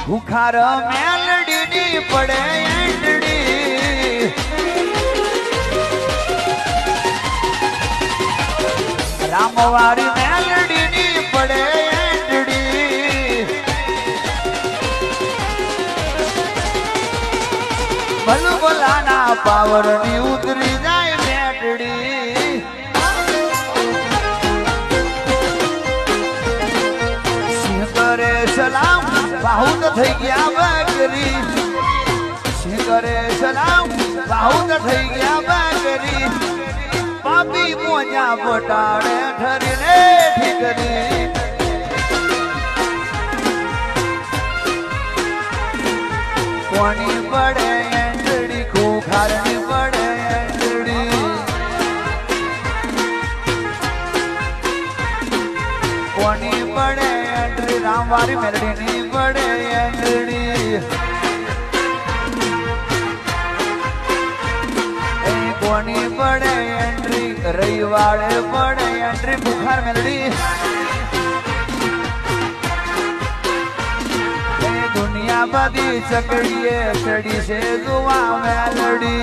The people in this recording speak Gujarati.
ભૂખાર મેલડી ની પડે એંડડી રામવારી મેલડી ની પડે એંડડી ભલભલાના પાવર ની ઉતરી જાય મેટડી સિંહ કરે સલામ બાહુત થઈ ગયા બકરી સિંહ કરે સલામ બાહુત થઈ ગયા બકરી પાપી મોજા પટાડે ઠરીને ઠીકરી કોની પડે એંડડી ખોખારની પડે એંડડી કોની પડે એંડડી રામવારી મેલડીની પડે એંડડી કોની પડે એન્ટ્રી રવિવારે પડે એન્ટ્રી બુખાર મેલડી દુનિયા બધી ચકડીએ ચડી છે જોવા મેલડી